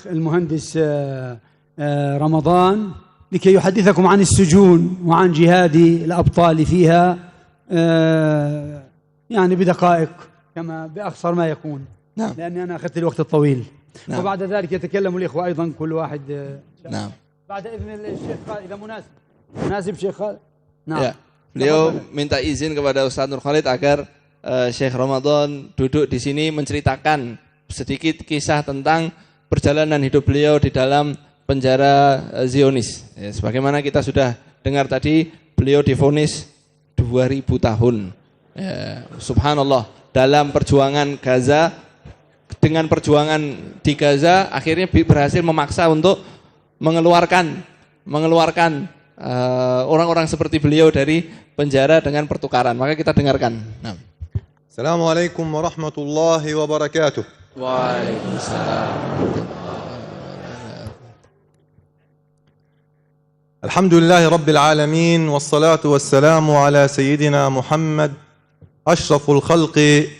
المهندس رمضان لكي يحدثكم عن السجون وعن جهاد الأبطال فيها يعني بدقائق كما بأقصر ما يكون. نعم. لأني أنا أخذت الوقت الطويل. نعم. وبعد ذلك يتكلم الإخوة أيضا كل واحد نعم. بعد إذن الشيخ خالد إذا مناسب شيخ خالد. نعم. Ya, beliau minta izin kepada Ustaz Nur Khalid agar Syekh Ramadan duduk di sini menceritakan sedikit kisah tentang perjalanan hidup beliau di dalam penjara Zionis. Ya, sebagaimana kita sudah dengar tadi, beliau divonis 2000 tahun. Ya, subhanallah, dalam perjuangan Gaza, dengan perjuangan di Gaza akhirnya berhasil memaksa untuk mengeluarkan orang-orang seperti beliau dari penjara dengan pertukaran. Maka kita dengarkan. Nah. Assalamualaikum warahmatullahi wabarakatuh. Waalaikumsalam. Alhamdulillahi rabbil alamin wassalatu wassalamu ala sayyidina Muhammad ashraful khalqi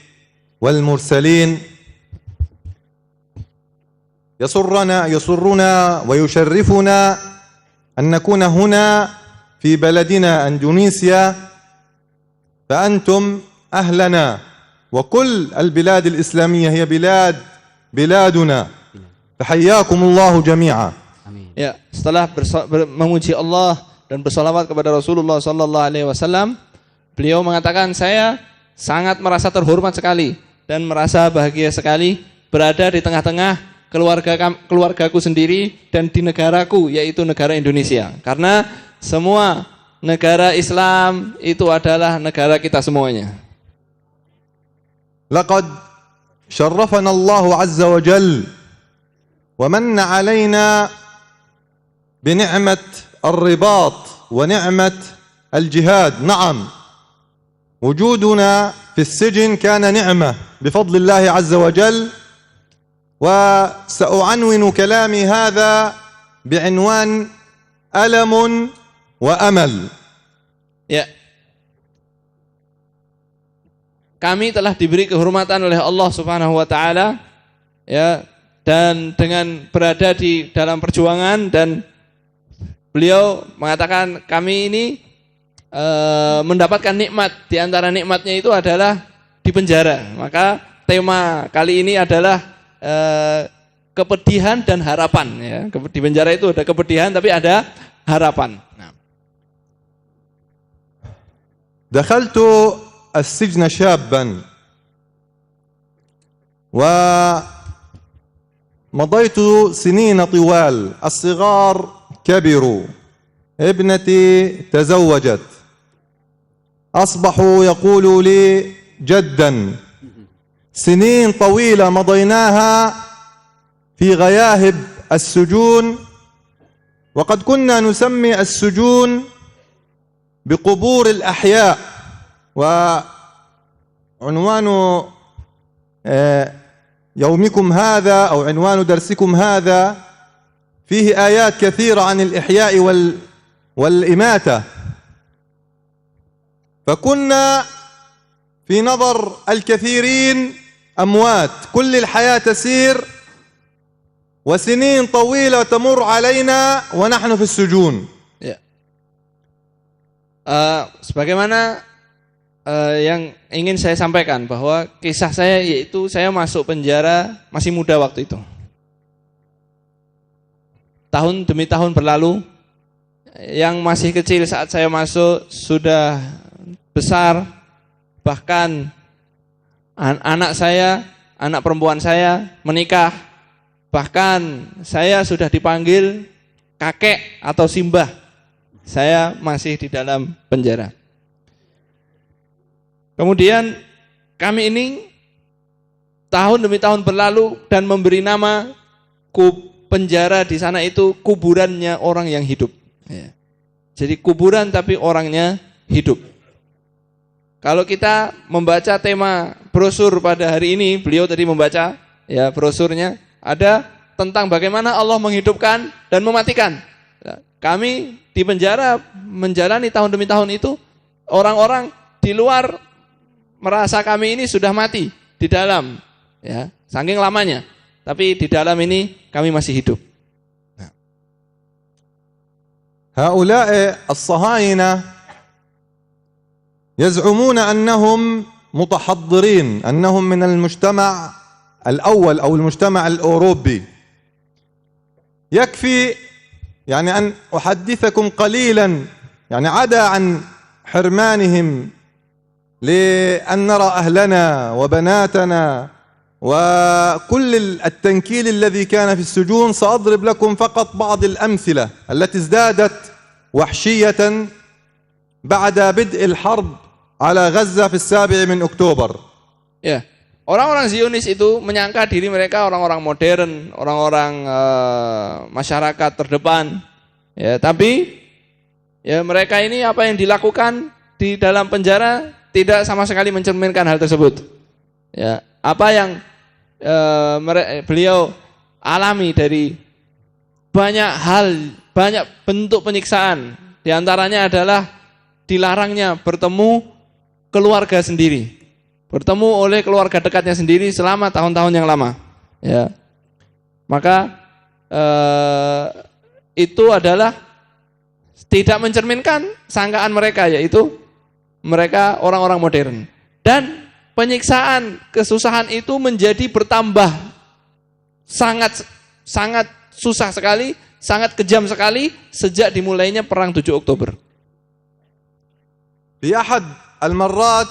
wal mursalin. يسرنا ويشرفنا أن نكون هنا في بلدنا أندونيسيا، فأنتم أهلنا، وكل البلاد الإسلامية هي بلادنا، فحياكم الله جميعا. Ya, setelah memuji Allah dan bersalawat kepada Rasulullah sallallahu alaihi wasallam, beliau mengatakan, saya sangat merasa terhormat sekali dan merasa bahagia sekali berada di tengah-tengah keluargaku sendiri dan di negaraku, yaitu negara Indonesia. Karena semua negara Islam itu adalah negara kita semuanya. لقد شرفنا الله عز وجل ومن علينا بنعمة الرباط ونعمة الجهاد. نعم، وجودنا في السجن كان نعمة بفضل الله عز وجل. وسأعنون كلامي هذا بعنوان ألم وأمل. Ya. Kami telah diberi kehormatan oleh Allah Subhanahu wa taala, ya, dan dengan berada di dalam perjuangan, dan beliau mengatakan kami ini mendapatkan nikmat, di antara nikmatnya itu adalah di penjara. Maka tema kali ini adalah kepedihan dan harapan, ya. Di penjara itu ada kepedihan tapi ada harapan. Nah. دخلت السجن شابا ومضيت سنين طوال. الصغار كبروا، ابنتي تزوجت، أصبحوا يقولوا لي جدا. سنين طويلة مضيناها في غياهب السجون، وقد كنا نسمي السجون بقبور الأحياء. وعنوان يومكم هذا أو عنوان درسكم هذا فيه آيات كثيرة عن الإحياء والإماتة. فكنا في نظر الكثيرين أموات، كل الحياة تسير وسنين طويلة تمر علينا ونحن في السجون. Ya. Sebagaimana yang ingin saya sampaikan, bahwa kisah saya yaitu saya masuk penjara masih muda waktu itu. Tahun demi tahun berlalu, yang masih kecil saat saya masuk sudah besar. Bahkan anak saya, anak perempuan saya menikah. Bahkan saya sudah dipanggil kakek atau simbah. Saya masih di dalam penjara. Kemudian kami ini tahun demi tahun berlalu dan memberi nama penjara di sana itu kuburannya orang yang hidup. Ya. Jadi kuburan tapi orangnya hidup. Kalau kita membaca tema brosur pada hari ini, beliau tadi membaca ya brosurnya, ada tentang bagaimana Allah menghidupkan dan mematikan. Kami di penjara menjalani tahun demi tahun itu, orang-orang di luar merasa kami ini sudah mati di dalam, ya, saking lamanya. tapi di dalam ini kami masih hidup. هؤلاء الصهاينة يزعمون أنهم متحضرين، أنهم من المجتمع الأول أو المجتمع الأوروبي. يكفي يعني أن أحدثكم قليلا يعني عدا عن حرمانهم لأن نرى أهلنا وبناتنا وكل التنكيل الذي كان في السجون. سأضرب لكم فقط بعض الأمثلة التي ازدادت وحشية بعد بدء الحرب على غزة في 7 أكتوبر. Ya, orang-orang Zionis itu menyangka diri mereka orang-orang modern, orang-orang masyarakat terdepan. Ya, tapi ya mereka ini apa yang dilakukan di dalam penjara tidak sama sekali mencerminkan hal tersebut. Ya, apa yang beliau alami dari banyak hal, banyak bentuk penyiksaan. Di antaranya adalah dilarangnya bertemu keluarga sendiri, bertemu oleh keluarga dekatnya sendiri selama tahun-tahun yang lama. Ya, maka itu adalah tidak mencerminkan sangkaan mereka, yaitu mereka orang-orang modern. Dan penyiksaan, kesusahan itu menjadi bertambah sangat susah sekali, sangat kejam sekali sejak dimulainya perang 7 Oktober. في أحد المرات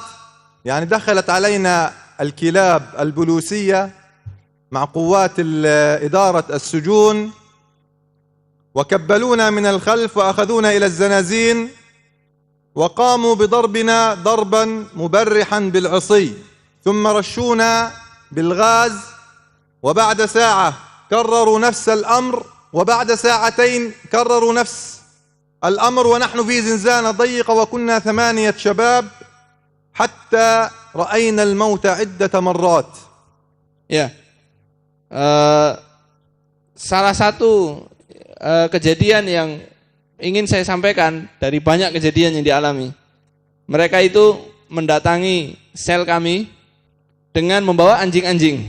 يعني دخلت علينا الكلاب البوليسية مع قوات إدارة السجون وكبلونا من الخلف وأخذونا إلى الزنازين وقاموا بضربنا ضربا مبرحا بالعصي ثم رشونا بالغاز وبعد ساعة كرروا نفس الأمر وبعد ساعتين كرروا نفس الأمر ونحن في زنزانة ضيقة وكنا 8 شباب حتى رأينا الموت عدة مرات. Ya, salah satu kejadian yang ingin saya sampaikan dari banyak kejadian yang dialami. Mereka itu mendatangi sel kami dengan membawa anjing-anjing.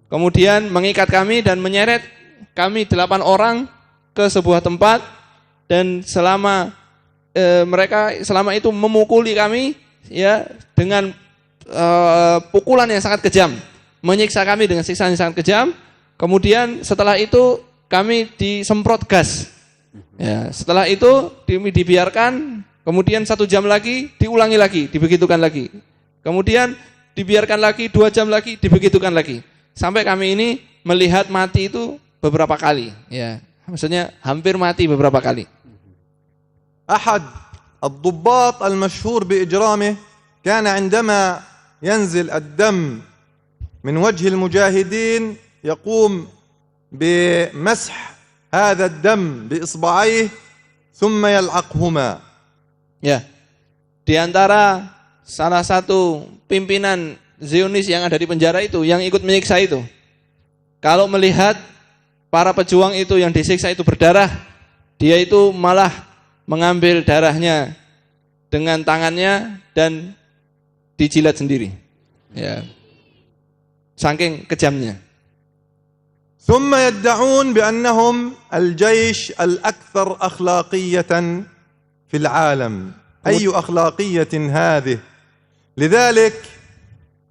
Kemudian mengikat kami dan menyeret kami 8 orang ke sebuah tempat, dan selama itu memukuli kami ya dengan pukulan yang sangat kejam, menyiksa kami dengan siksaan yang sangat kejam. Kemudian setelah itu kami disemprot gas. Ya, setelah itu dibiarkan, kemudian 1 jam lagi diulangi lagi, dibegitukan lagi. Kemudian dibiarkan lagi 2 jam lagi, dibegitukan lagi. Sampai kami ini melihat mati itu beberapa kali. Ya, maksudnya hampir mati beberapa kali. أحد الضباط المشهور بإجرامه كان عندما ينزل الدم من وجه المجاهدين يقوم بمسح هذا الدم بإصبعيه ثم يلعقهما. Ya, di antara salah satu pimpinan Zionis yang ada di penjara itu, yang ikut menyiksa itu, kalau melihat para pejuang itu yang disiksa itu berdarah, dia itu malah mengambil darahnya dengan tangannya dan dijilat sendiri. Ya, saking kejamnya. ثم يدعون بأنهم الجيش الأكثر أخلاقية في العالم. أي أخلاقية هذه؟ لذلك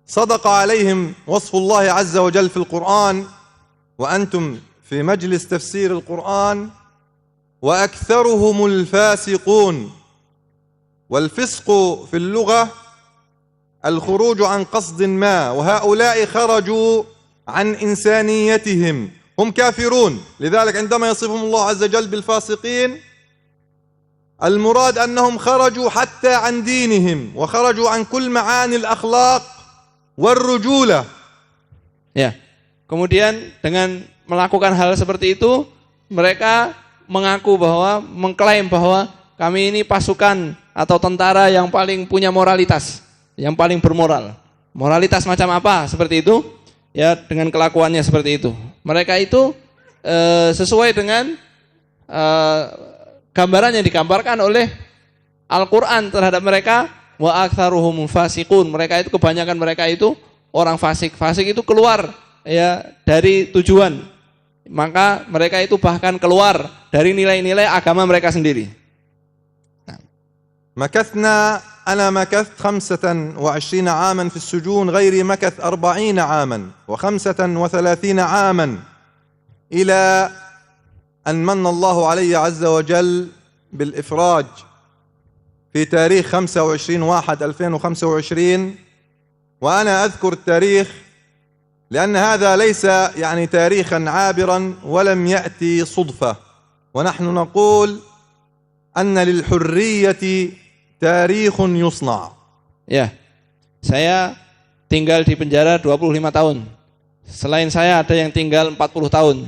صدق عليهم وصف الله عز وجل في القرآن وأنتم في مجلس تفسير القرآن وأكثرهم الفاسقون. والفسق في اللغة الخروج عن قصد ما، وهؤلاء خرجوا عن إنسانيتهم، هم كافرون. لذلك عندما يصفهم الله عز وجل بالفاسقين المراد أنهم خرجوا حتى عن دينهم وخرجوا عن كل معاني الأخلاق والرجولة. Ya, kemudian dengan melakukan hal seperti itu, mereka mengaku bahwa, mengklaim bahwa kami ini pasukan atau tentara yang paling punya moralitas, yang paling bermoral. Moralitas macam apa seperti itu? Ya, dengan kelakuannya seperti itu. Mereka itu sesuai dengan gambaran yang digambarkan oleh Al-Quran terhadap mereka. Wa aktsaruhum fasiqun. Mereka itu, kebanyakan mereka itu orang fasik. Fasik itu keluar ya dari tujuan, maka mereka itu bahkan keluar dari nilai-nilai agama mereka sendiri. أنا مكثت 25 عاما في السجون، غيري مكث 40 عاما و35 عاما، إلى أن من الله علي عز وجل بالإفراج في تاريخ 25/1/2025. وأنا أذكر التاريخ لأن هذا ليس يعني تاريخا عابرا ولم يأتي صدفة، ونحن نقول أن للحرية تاريخ يصنع. Ya, saya tinggal di penjara 25 tahun. Selain saya ada yang tinggal 40 tahun,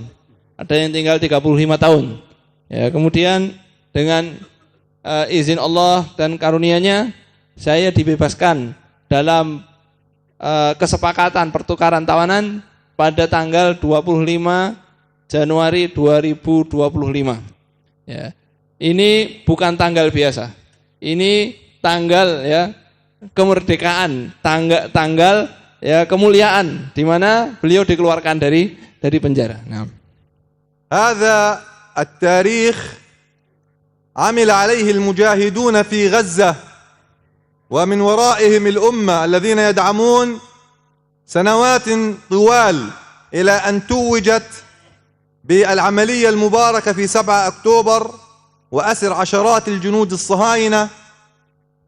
ada yang tinggal 35 tahun. Ya, kemudian dengan izin Allah dan karunia-Nya, saya dibebaskan dalam kesepakatan pertukaran tawanan pada tanggal 25 Januari 2025. Ya. Ini bukan tanggal biasa. Ini tanggal ya kemerdekaan, tanggal ya kemuliaan di mana beliau dikeluarkan dari penjara. Nah. هذا التاريخ عمل عليه المجاهدون في غزة ومن ورائهم الأمة الذين يدعمون سنوات طوال إلى أن توجت بالعملية المباركة في 7 أكتوبر وأسر عشرات الجنود الصهاينة،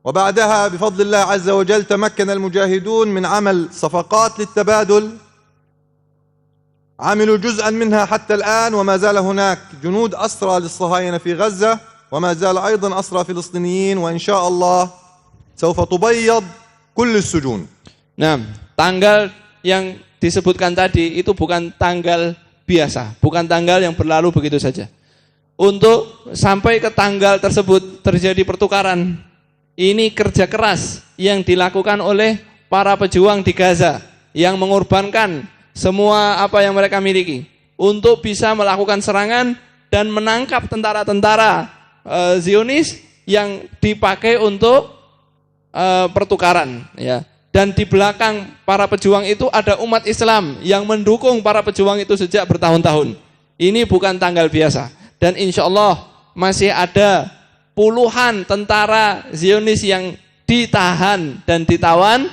وبعدها بفضل الله عز وجل تمكن المجاهدون من عمل صفقات للتبادل، عملوا جزءا منها حتى الآن، وما زال هناك جنود أسرى للصهاينة في غزة، وما زال أيضا أسرى فلسطينيين، وإن شاء الله سوف تبيض كل السجون. Nah, tanggal yang disebutkan tadi itu bukan tanggal biasa, bukan tanggal yang berlalu begitu saja. Untuk sampai ke tanggal tersebut terjadi pertukaran, ini kerja keras yang dilakukan oleh para pejuang di Gaza yang mengorbankan semua apa yang mereka miliki untuk bisa melakukan serangan dan menangkap tentara-tentara Zionis yang dipakai untuk pertukaran, ya. Dan di belakang para pejuang itu ada umat Islam yang mendukung para pejuang itu sejak bertahun-tahun. Ini bukan tanggal biasa. Dan insya Allah masih ada puluhan tentara Zionis yang ditahan dan ditawan,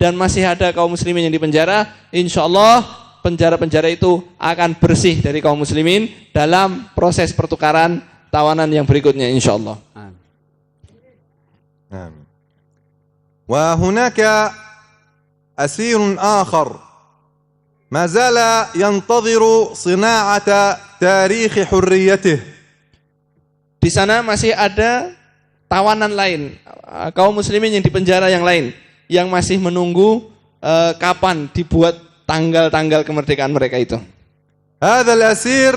dan masih ada kaum muslimin yang dipenjara. Insya Allah penjara-penjara itu akan bersih dari kaum muslimin dalam proses pertukaran tawanan yang berikutnya insya Allah. وهناك أسير آخر ما زال ينتظر صناعة تاريخ حريته. Di sana masih ada tawanan lain, kaum muslimin yang dipenjara yang lain, yang masih menunggu kapan dibuat tanggal-tanggal kemerdekaan mereka itu. هذا الأسير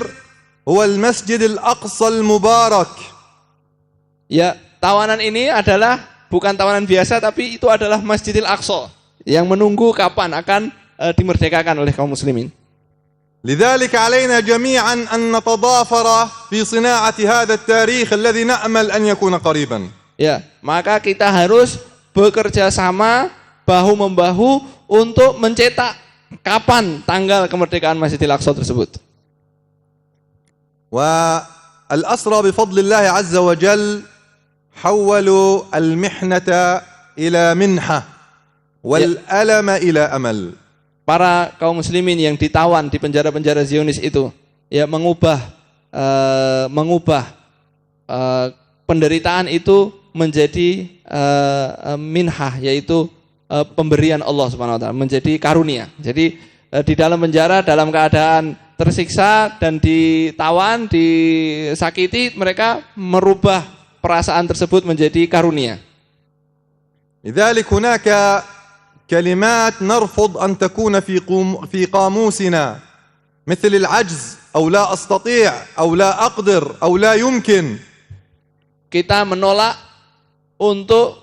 هو المسجد الأقصى المبارك. Ya, tawanan ini adalah bukan tawanan biasa, tapi itu adalah Masjidil Aqsa yang menunggu kapan akan dimerdekakan oleh kaum muslimin. لذلك علينا جميعا أن نتضافر في صناعة هذا التاريخ الذي نأمل أن يكون قريبا. Ya, maka kita harus bekerja sama bahu-membahu untuk mencetak kapan tanggal kemerdekaan Masjidil Aqsa tersebut. والأسرى بفضل الله عز وجل حولوا المحنة إلى منحة والألم إلى أمل. Para kaum muslimin yang ditawan di penjara-penjara Zionis itu ya mengubah penderitaan itu menjadi minhah, yaitu pemberian Allah Subhanahu wa taala, menjadi karunia. Jadi di dalam penjara dalam keadaan tersiksa dan ditawan, disakiti, mereka merubah perasaan tersebut menjadi karunia. لذلك هناك كلمات نرفض أن تكون في قاموسنا مثل العجز أو لا أستطيع أو لا أقدر أو لا يمكن. Kita menolak untuk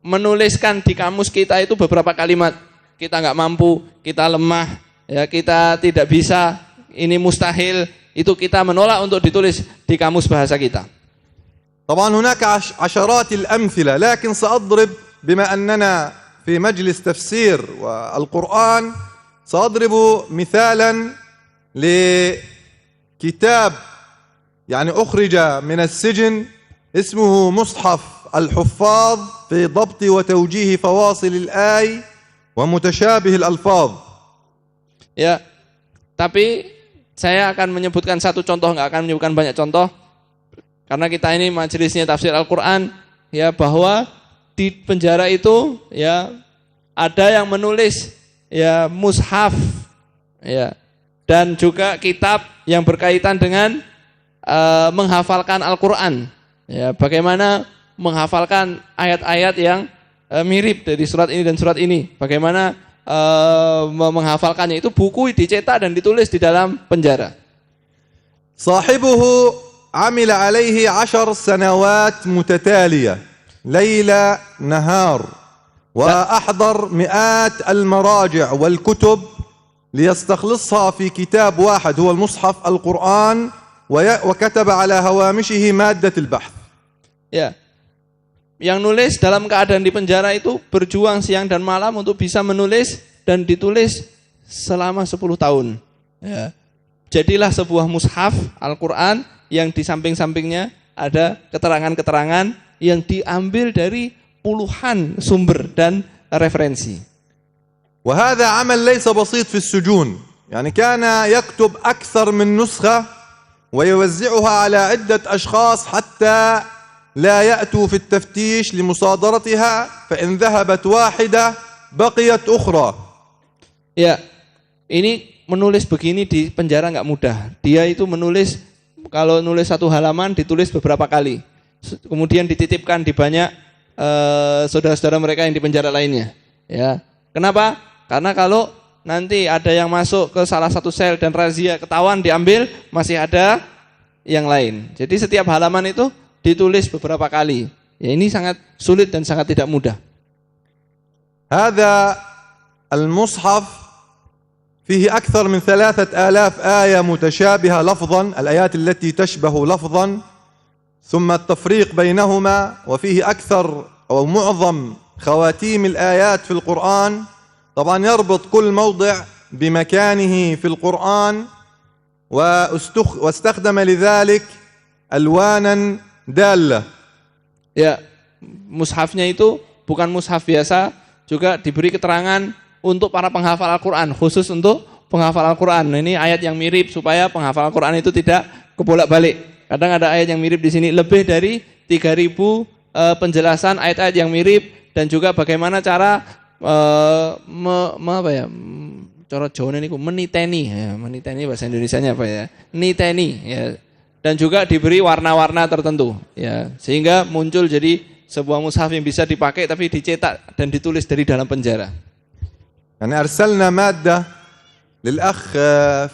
menuliskan di kamus kita itu beberapa kalimat. Kita nggak mampu, kita lemah, ya kita tidak bisa, ini mustahil. Itu kita menolak untuk ditulis di kamus bahasa kita. طبعا هناك عشرات الأمثلة، لكن سأضرب بما أننا في مجلس تفسير والقرآن سأضرب مثالا لكتاب يعني أخرج من السجن اسمه مصحف الحفاظ في ضبط وتوجيه فواصل الآي ومتشابه الألفاظ. Ya, tapi saya akan menyebutkan satu contoh, nggak akan menyebutkan banyak contoh, karena kita ini majelisnya tafsir Al-Quran, ya, bahwa di penjara itu, ya, ada yang menulis, ya, mushaf, ya, dan juga kitab yang berkaitan dengan menghafalkan Al-Quran, ya, bagaimana menghafalkan ayat-ayat yang mirip dari surat ini dan surat ini, bagaimana menghafalkannya. Itu buku dicetak dan ditulis di dalam penjara. صاحبه عمل عليه 10 سنوات متتالية ليل نهار وأحضر مئات المراجع والكتب ليستخلصها في كتاب واحد هو المصحف القرآن وكتب على هوامشه مادة البحث. Ya, yang nulis dalam keadaan di penjara itu berjuang siang dan malam untuk bisa menulis dan ditulis selama 10 tahun. Ya. Jadilah sebuah mushaf Al-Quran yang di samping-sampingnya ada keterangan-keterangan yang diambil dari puluhan sumber dan referensi. وهذا عمل ليس بسيط في السجون، يعني كان يكتب أكثر من نسخة ويوزعها على عدة أشخاص حتى لا يأتوا في التفتيش لمصادرتها فإن ذهبت واحدة بقيت أخرى. Ya, ini menulis begini di penjara nggak mudah. Dia itu menulis, kalau nulis satu halaman ditulis beberapa kali, kemudian dititipkan di banyak saudara-saudara mereka yang di penjara lainnya. Ya, kenapa? Karena kalau nanti ada yang masuk ke salah satu sel dan razia ketahuan diambil, masih ada yang lain. Jadi setiap halaman itu ditulis beberapa kali. Ya, ini sangat sulit dan sangat tidak mudah. هذا المصحف فيه أكثر من 3000 آية متشابهة لفظا، الآيات التي تشبه لفظا، ثم التفريق بينهما، وفيه أكثر أو معظم خواتيم الآيات في القرآن. طبعا يربط كل موضع بمكانه في القرآن، واستخدم لذلك ألوانا دالة. Ya, mushafnya itu bukan mushaf biasa, juga diberi keterangan untuk para penghafal Al-Quran, khusus untuk penghafal Al-Quran. Nah, ini ayat yang mirip supaya penghafal Al-Quran itu tidak kebolak-balik. Kadang ada ayat yang mirip di sini, lebih dari 3000 penjelasan ayat-ayat yang mirip, dan juga bagaimana cara cara Jawa ini meniteni, ya, meniteni bahasa Indonesianya apa ya? Niteni, ya. Dan juga diberi warna-warna tertentu, ya, sehingga muncul jadi sebuah mushaf yang bisa dipakai tapi dicetak dan ditulis dari dalam penjara. يعني أرسلنا مادة للأخ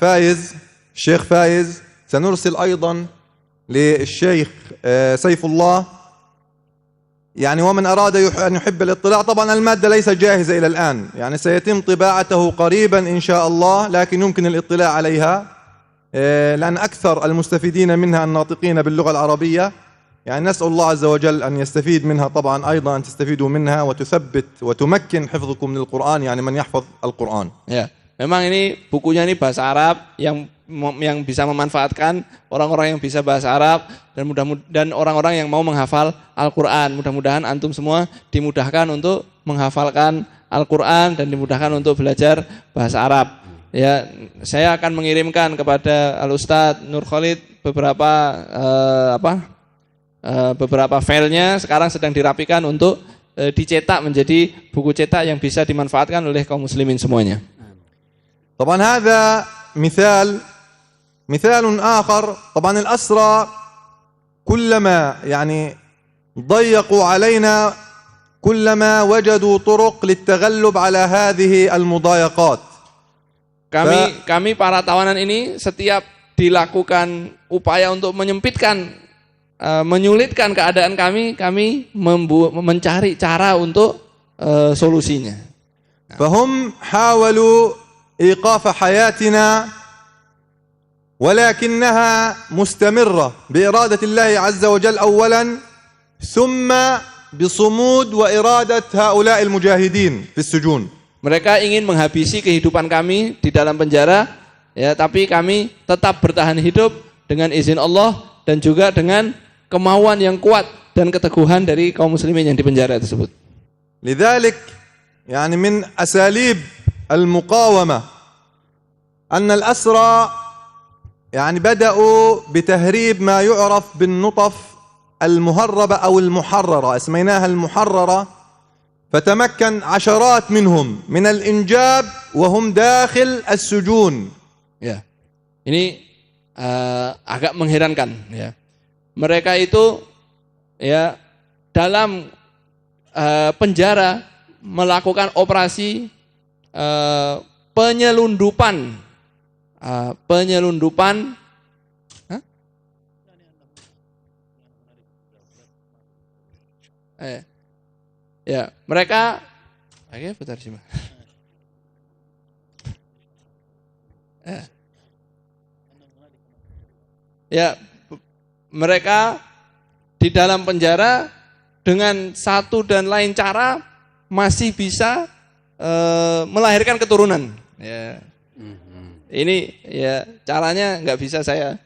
فايز، الشيخ فايز، سنرسل أيضا للشيخ سيف الله، يعني ومن أراد أن يحب الاطلاع. طبعا المادة ليست جاهزة إلى الآن، يعني سيتم طباعته قريبا إن شاء الله، لكن يمكن الاطلاع عليها لأن أكثر المستفيدين منها الناطقين باللغة العربية. يعني نسأل الله عز وجل أن يستفيد منها، طبعا أيضا أن تستفيدوا منها وتثبت وتمكن حفظكم من القرآن، يعني من يحفظ القرآن. Ya, memang ini bukunya ini bahasa Arab yang bisa memanfaatkan orang-orang yang bisa bahasa Arab dan orang-orang yang mau menghafal Al-Quran. Mudah-mudahan antum semua dimudahkan untuk menghafalkan Al-Quran dan dimudahkan untuk belajar bahasa Arab. Ya, saya akan mengirimkan kepada Al-Ustadz Nur Khalid beberapa filenya sekarang sedang dirapikan untuk dicetak menjadi buku cetak yang bisa dimanfaatkan oleh kaum muslimin semuanya. طبعا هذا مثال آخر. طبعا الأسرى كلما يعني ضيقوا علينا كلما وجدوا طرق للتغلب على هذه المضايقات. Kami para tawanan ini setiap dilakukan upaya untuk menyulitkan keadaan kami mencari cara untuk solusinya. فهم حاولوا إيقاف حياتنا ولكنها مستمرة بإرادة الله عز وجل أولا، ثم بصمود وإرادة هؤلاء المجاهدين في السجون. Mereka ingin menghabisi kehidupan kami di dalam penjara, ya, tapi kami tetap bertahan hidup dengan izin Allah dan juga dengan kemauan yang kuat dan keteguhan dari kaum muslimin yang di penjara tersebut. لذلك يعني من أساليب المقاومة أن الأسرى يعني بدأوا بتهريب ما يعرف بالنطف المهربة أو المحررة، اسميناها المحررة، فتمكن عشرات منهم من الإنجاب وهم داخل السجون. Ya, ini agak mengherankan. Ya, mereka itu ya dalam penjara melakukan operasi penyelundupan, Hah? Ya, mereka bentar sih, Mbak. Ya, mereka di dalam penjara dengan satu dan lain cara masih bisa melahirkan keturunan. Ya. Ini ya caranya nggak bisa saya,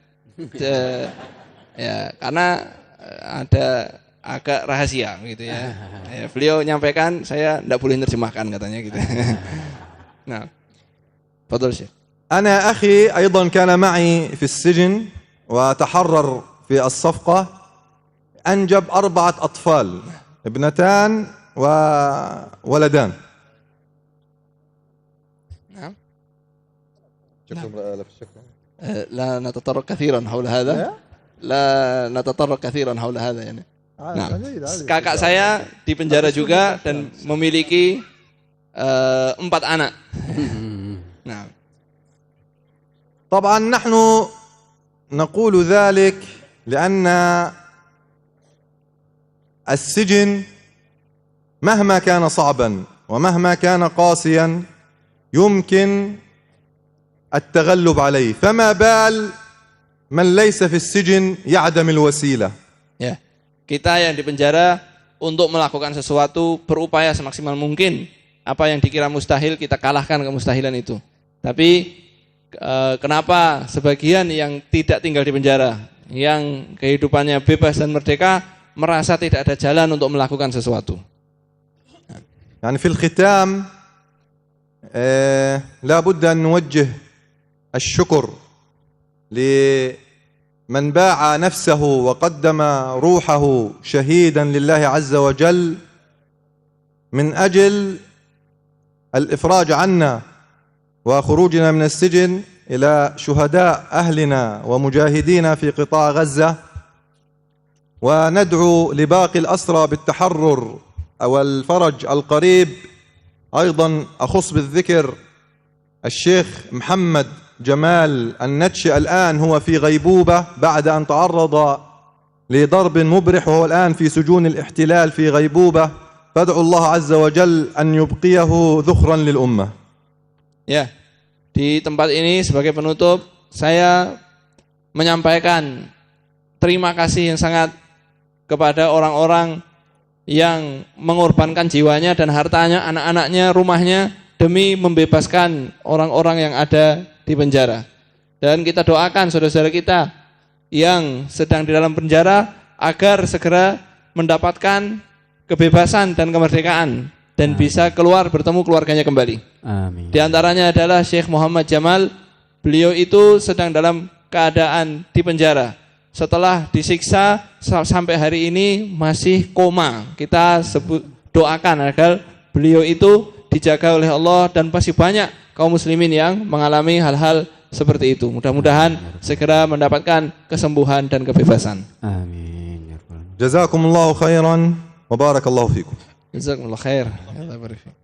ya karena ada agak rahasia gitu ya. Ya, beliau nyampaikan, saya tidak boleh menerjemahkan katanya gitu. Nah, fadhol Syekh. أنا أخي أيضا كان معي في السجن وتحرر في الصفقة، أنجب 4 أطفال، ابنتان وولدان. نعم. شكرا. لا نتطرق كثيرا حول هذا. لا نتطرق كثيرا حول هذا يعني. Nah, kakak saya di penjara juga dan memiliki 4 anak. Nah, طبعا نحن نقول ذلك لأن السجن مهما كان صعبا ومهما كان قاسيا يمكن التغلب عليه، فما بال من ليس في السجن يعدم الوسيلة. ya, kita yang di penjara untuk melakukan sesuatu berupaya semaksimal mungkin. Apa yang dikira mustahil kita kalahkan kemustahilan itu. Tapi kenapa sebagian yang tidak tinggal di penjara, yang kehidupannya bebas dan merdeka, merasa tidak ada jalan untuk melakukan sesuatu? يعني في الختام لا بد أن نوجه الشكر لمن باع نفسه وقدم روحه شهيدا لله عز وجل من أجل الإفراج عنا وخروجنا من السجن إلى شهداء أهلنا ومجاهدينا في قطاع غزة، وندعو لباقي الأسرى بالتحرر والفرج القريب. أيضا أخص بالذكر الشيخ محمد جمال النتشي، الآن هو في غيبوبة بعد أن تعرض لضرب مبرح وهو الآن في سجون الاحتلال في غيبوبة، فادعوا الله عز وجل أن يبقيه ذخرا للأمة. Ya, di tempat ini sebagai penutup saya menyampaikan terima kasih yang sangat kepada orang-orang yang mengorbankan jiwanya dan hartanya, anak-anaknya, rumahnya demi membebaskan orang-orang yang ada di penjara. Dan kita doakan saudara-saudara kita yang sedang di dalam penjara agar segera mendapatkan kebebasan dan kemerdekaan dan bisa keluar bertemu keluarganya kembali. Amin. Di antaranya adalah Syekh Muhammad Jamal. Beliau itu sedang dalam keadaan di penjara. Setelah disiksa sampai hari ini masih koma. Kita doakan agar beliau itu dijaga oleh Allah, dan pasti banyak kaum muslimin yang mengalami hal-hal seperti itu. Mudah-mudahan segera mendapatkan kesembuhan dan kebebasan. Amin. جزاكم الله خيرا وبارك الله فيكم. Jazakumullah khair. Allah barik fiik.